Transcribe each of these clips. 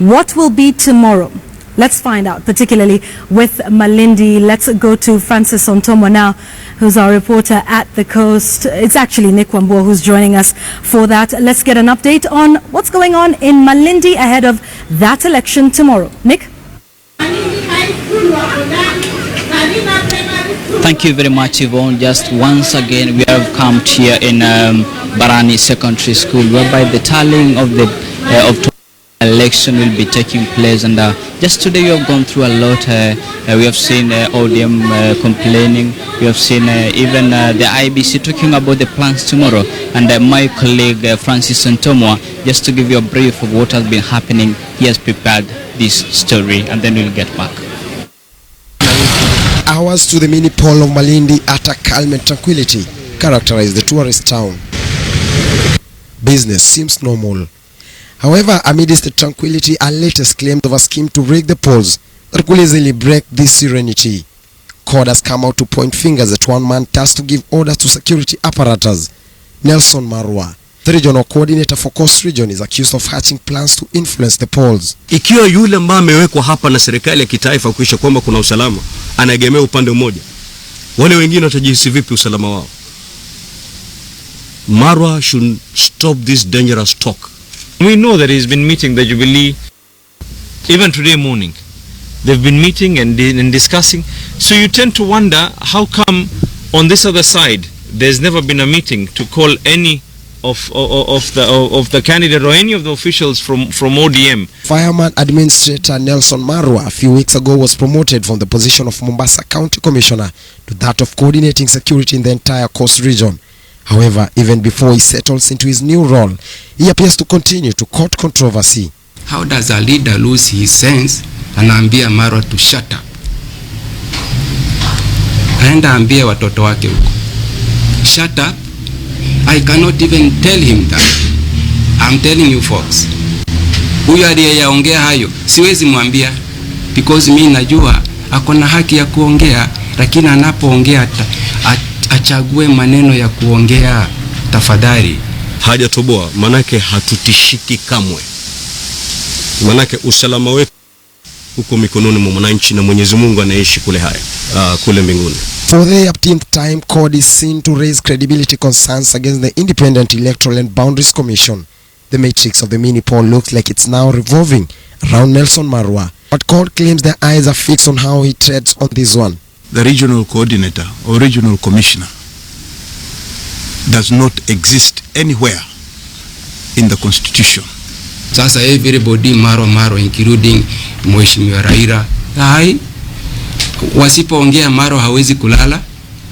What will be tomorrow? Let's find out, particularly with Malindi. Let's go to Francis Ontomwa now, who's our reporter at the coast. It's actually Nick Wambua who's joining us for that. Let's get an update on what's going on in Malindi ahead of that election tomorrow. Nick? Thank you very much, Yvonne. Just once again, we have come here in Barani Secondary School, whereby the tallying of the election will be taking place. And just today, we have gone through a lot. We have seen ODM complaining. We have seen even the IBC talking about the plans tomorrow. And my colleague Francis Ontomwa, just to give you a brief of what has been happening, he has prepared this story, and then we'll get back. Hours to the mini poll of Malindi utter calm and tranquility characterize the tourist town. Business seems normal. However, amidst the tranquility are latest claims of a scheme to rig the polls that could easily break this serenity. CORD has come out to point fingers at one man tasked to give orders to security apparatus. Nelson Marwa, the regional coordinator for Coast Region, is accused of hatching plans to influence the polls. Ikiwa yule ambaye amewekwa hapa na serikali ya kitaifa kuhakikisha kwamba kuna usalama anaegemea upande mmoja, wale wengine watajihisi vipi usalama wao? Marwa should stop this dangerous talk. We know that he's been meeting the Jubilee, even today morning. They've been meeting and discussing. So you tend to wonder, how come on this other side there's never been a meeting to call any of the candidate or any of the officials from ODM. Fireman Administrator Nelson Marwa a few weeks ago was promoted from the position of Mombasa County Commissioner to that of coordinating security in the entire Coast Region. However, even before he settles into his new role, he appears to continue to court controversy. How does a leader lose his sense and ambia Marwa to shut up? Aenda ambia watoto wake huko, shut up. I cannot even tell him that. I'm telling you folks. Huyu aliyeyaongea hayo siwezi mwambia, because mimi najua akona haki ya kuongea, lakini anapoongea achague maneno ya kuongea tafadhali. Hajatoboa, manake hatutishiki kamwe. Manake usalama wetu uko mikononi mwa mwananchi na Mwenyezi Mungu anaishi kule mbinguni. For the upteenth time, CORD is seen to raise credibility concerns against the Independent Electoral and Boundaries Commission. The matrix of the mini poll looks like it's now revolving around Nelson Marwa, but CORD claims their eyes are fixed on how he treads on this one. The regional coordinator or regional commissioner does not exist anywhere in the constitution. Sasa everybody Maro including Mheshimiwa Raila, wasipoongea Maro hawezi kulala.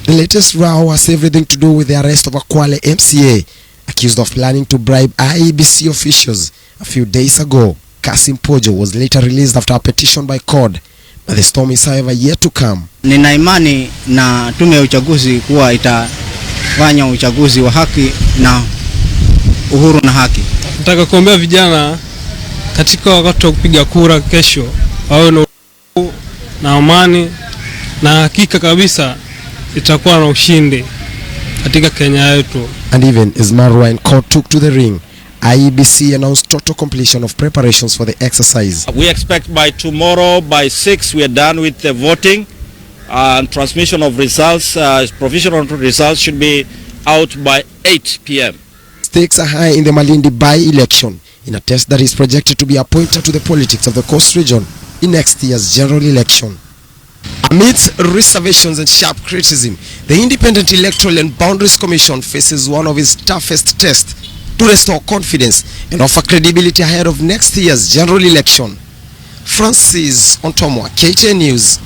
The latest row has everything to do with the arrest of a Kwale MCA accused of planning to bribe IEBC officials a few days ago. Kasim Pojo was later released after a petition by CORD, but the storm is however yet to come. Nina imani na tume ya uchaguzi kuwa itafanya uchaguzi wa haki na uhuru na haki. Nataka kuombea vijana katika wakati wa kupiga kura kesho wawe na amani, na hakika kabisa itakuwa na ushindi katika Kenya yetu. And even as Marwa and CORD took to the ring, IEBC announced total completion of preparations for the exercise. We expect by tomorrow, by 6, we are done with the voting and transmission of results. Provisional results should be out by 8 p.m. Stakes are high in the Malindi by-election in a test that is projected to be a pointer to the politics of the Coast Region in next year's general election. Amidst reservations and sharp criticism, the Independent Electoral and Boundaries Commission faces one of its toughest tests to restore confidence and offer credibility ahead of next year's general election. Francis Ontomwa, KTN News.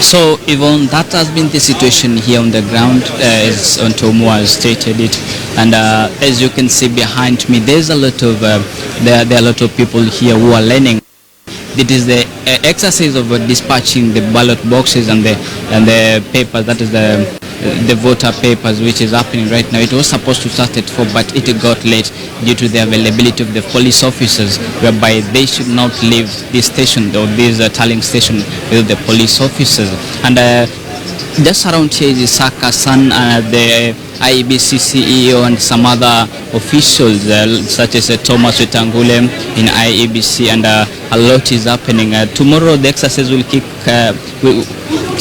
So, Yvonne, that has been the situation here on the ground, as Ontomwa has stated it. And as you can see behind me, there's a lot of there are a lot of people here who are learning. It is the exercise of dispatching the ballot boxes and the papers, that is the voter papers, which is happening right now. It was supposed to start at 4, but it got late due to the availability of the police officers, whereby they should not leave this station or this tallying station with the police officers. And just around here is Saka San, the IEBC CEO and some other officials such as Thomas Wetangule in IEBC, and a lot is happening. Tomorrow the exercise will kick.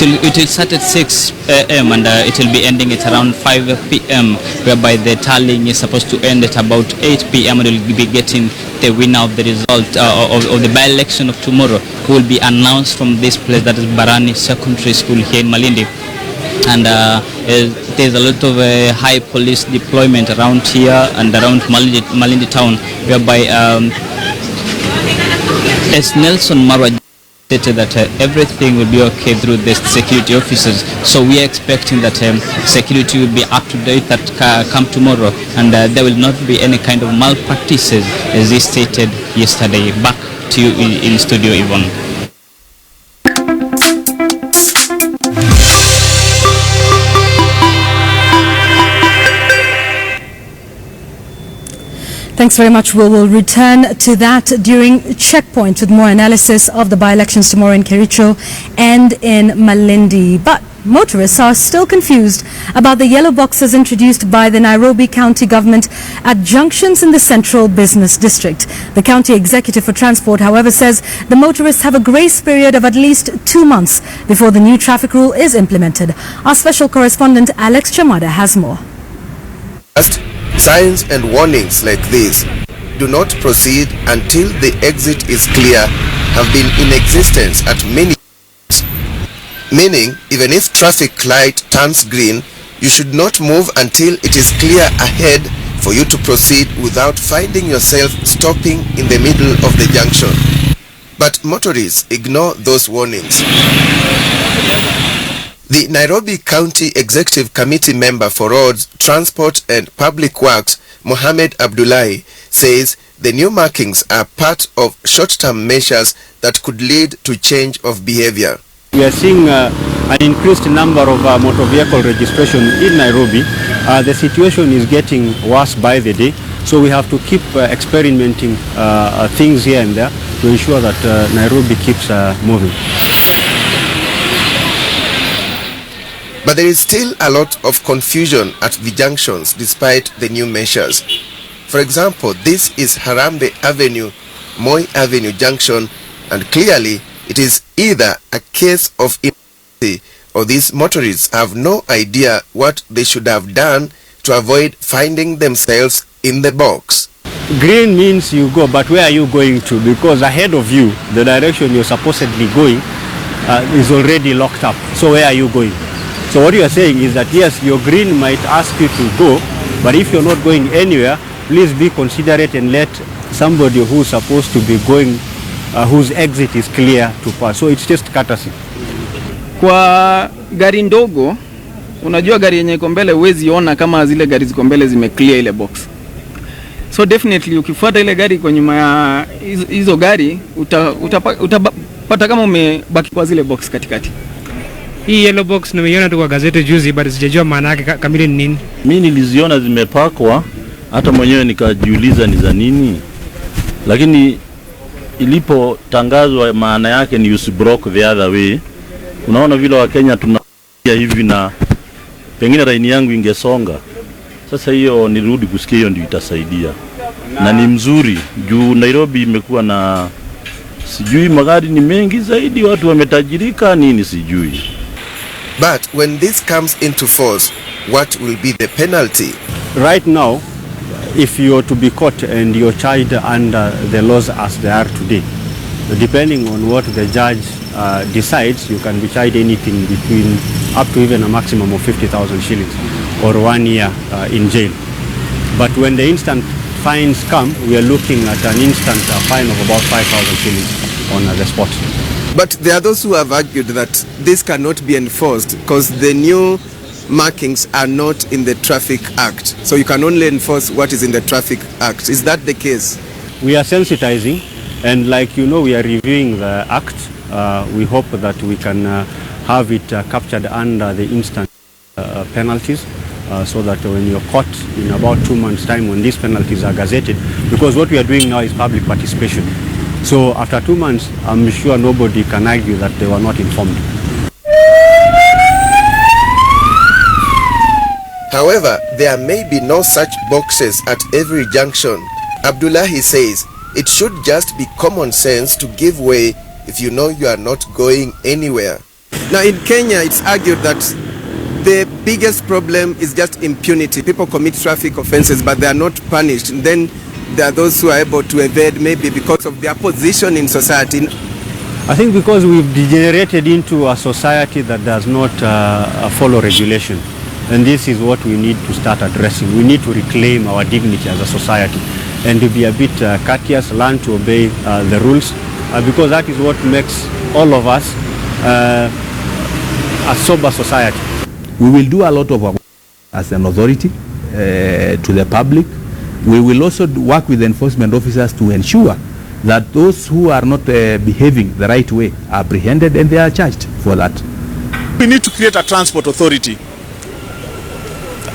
It will start at 6 a.m. and it will be ending at around 5 p.m. whereby the tallying is supposed to end at about 8 p.m. and we'll be getting the winner of the result of the by-election of tomorrow, who will be announced from this place, that is Barani Secondary School here in Malindi. And there's a lot of high police deployment around here and around Malindi town, whereby as Nelson Marwa stated that everything will be okay through the security officers. So we are expecting that security will be up to date that come tomorrow, and there will not be any kind of malpractices, as he stated yesterday. Back to you in studio, Yvonne. Thanks very much. We will return to that during Checkpoint with more analysis of the by-elections tomorrow in Kericho and in Malindi. But motorists are still confused about the yellow boxes introduced by the Nairobi County government at junctions in the Central Business District. The County Executive for Transport, however, says the motorists have a grace period of at least 2 months before the new traffic rule is implemented. Our special correspondent Alex Chamada has more. Signs and warnings like this, "Do not proceed until the exit is clear," have been in existence at many times. Meaning, even if traffic light turns green, you should not move until it is clear ahead for you to proceed without finding yourself stopping in the middle of the junction. But motorists ignore those warnings. The Nairobi County Executive Committee member for Roads, Transport and Public Works, Mohammed Abdullahi, says the new markings are part of short-term measures that could lead to change of behavior. We are seeing an increased number of motor vehicle registration in Nairobi. The situation is getting worse by the day, so we have to keep experimenting things here and there to ensure that Nairobi keeps moving. But there is still a lot of confusion at the junctions despite the new measures. For example, this is Harambe Avenue, Moi Avenue junction, and clearly it is either a case of emergency or these motorists have no idea what they should have done to avoid finding themselves in the box. Green means you go, but where are you going to? Because ahead of you, the direction you're supposedly going is already locked up. So where are you going? So what you are saying is that yes, your green might ask you to go, but if you're not going anywhere, please be considerate and let somebody who's supposed to be going, whose exit is clear to pass. So it's just courtesy. Kwa gari ndogo, unajua gari yenye iko mbele huwezi ona kama zile gari ziko mbele zimeclear ile box. So definitely ukifuata ile gari kwa nyuma ya hizo gari utapata kama umebaki kwa zile box katikati. Hii yellow box nimeiona tu kwa gazeti juzi, but sijajua maana yake kamili ni nini. Mimi niliziona zimepakwa, hata mwenyewe nikajiuliza ni za nini. Lakini ilipotangazwa maana yake ni usiblock the other way. Unaona vile wa Kenya tunakia hivi na pengine raini yangu ingesonga. Sasa hiyo nirudi kusikia, hiyo ndio itasaidia. Na ni mzuri juu Nairobi imekuwa na sijui magari ni mengi zaidi, watu wametajirika nini sijui. But when this comes into force, what will be the penalty? Right now, if you are to be caught and you're charged under the laws as they are today, depending on what the judge decides, you can be charged anything between up to even a maximum of 50,000 shillings or 1 year in jail. But when the instant fines come, we are looking at an instant fine of about 5,000 shillings on the spot. But there are those who have argued that this cannot be enforced because the new markings are not in the Traffic Act. So you can only enforce what is in the Traffic Act. Is that the case? We are sensitizing, and like you know, we are reviewing the Act. We hope that we can have it captured under the instant penalties. So that when you're caught in about 2 months' time, when these penalties are gazetted, because what we are doing now is public participation. So after 2 months, I'm sure nobody can argue that they were not informed. However, there may be no such boxes at every junction. Abdullahi says it should just be common sense to give way if you know you are not going anywhere. Now in Kenya, it's argued that the biggest problem is just impunity. People commit traffic offenses, but they are not punished. And then there are those who are able to evade, maybe because of their position in society. I think because we've degenerated into a society that does not follow regulation. And this is what we need to start addressing. We need to reclaim our dignity as a society and to be a bit courteous, learn to obey the rules, because that is what makes all of us a sober society. We will do a lot of work as an authority to the public. We will also work with enforcement officers to ensure that those who are not behaving the right way are apprehended and they are charged for that. We need to create a transport authority.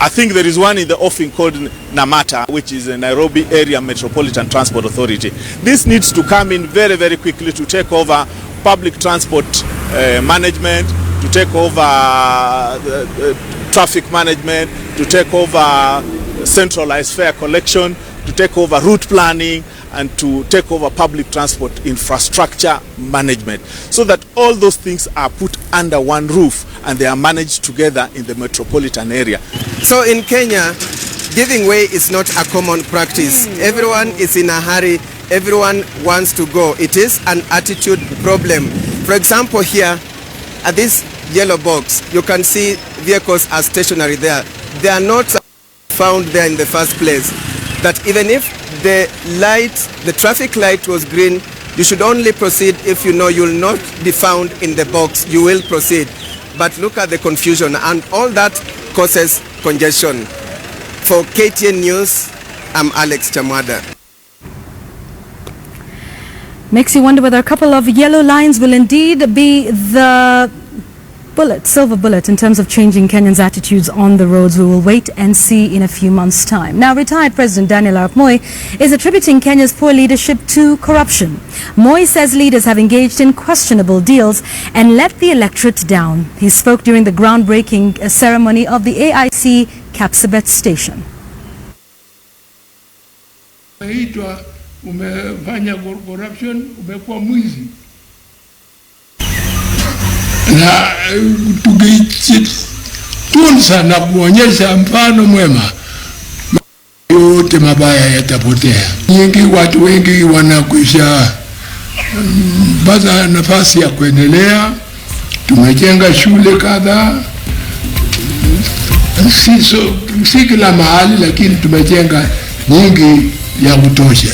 I think there is one in the offing called Namata, which is a Nairobi Area Metropolitan Transport Authority. This needs to come in very, very quickly to take over public transport management, to take over traffic management, to take over centralized fare collection, to take over route planning, and to take over public transport infrastructure management, so that all those things are put under one roof and they are managed together in the metropolitan area. So in Kenya, giving way is not a common practice. Everyone is in a hurry. Everyone wants to go. It is an attitude problem. For example, here at this yellow box, you can see vehicles are stationary there. They are not found there in the first place. That even if the traffic light was green, you should only proceed if you know you will not be found in the box. You will proceed. But look at the confusion, and all that causes congestion. For KTN News, I'm Alex Chamada. Makes you wonder whether a couple of yellow lines will indeed be the silver bullet in terms of changing Kenyans' attitudes on the roads. We will wait and see in a few months' time. Now, retired President Daniel Arap Moi is attributing Kenya's poor leadership to corruption. Moi says leaders have engaged in questionable deals and let the electorate down. He spoke during the groundbreaking ceremony of the AIC Kapsabet station. Umefanya corruption, umekuwa mwizi. Na tukitunza na kuonyesha mfano mwema, yote mabaya yatapotea. Watu wengi wanakwisha pata nafasi ya kuendelea. Tumejenga shule kadhaa, si kila mahali, lakini tumejenga nyingi ya kutosha.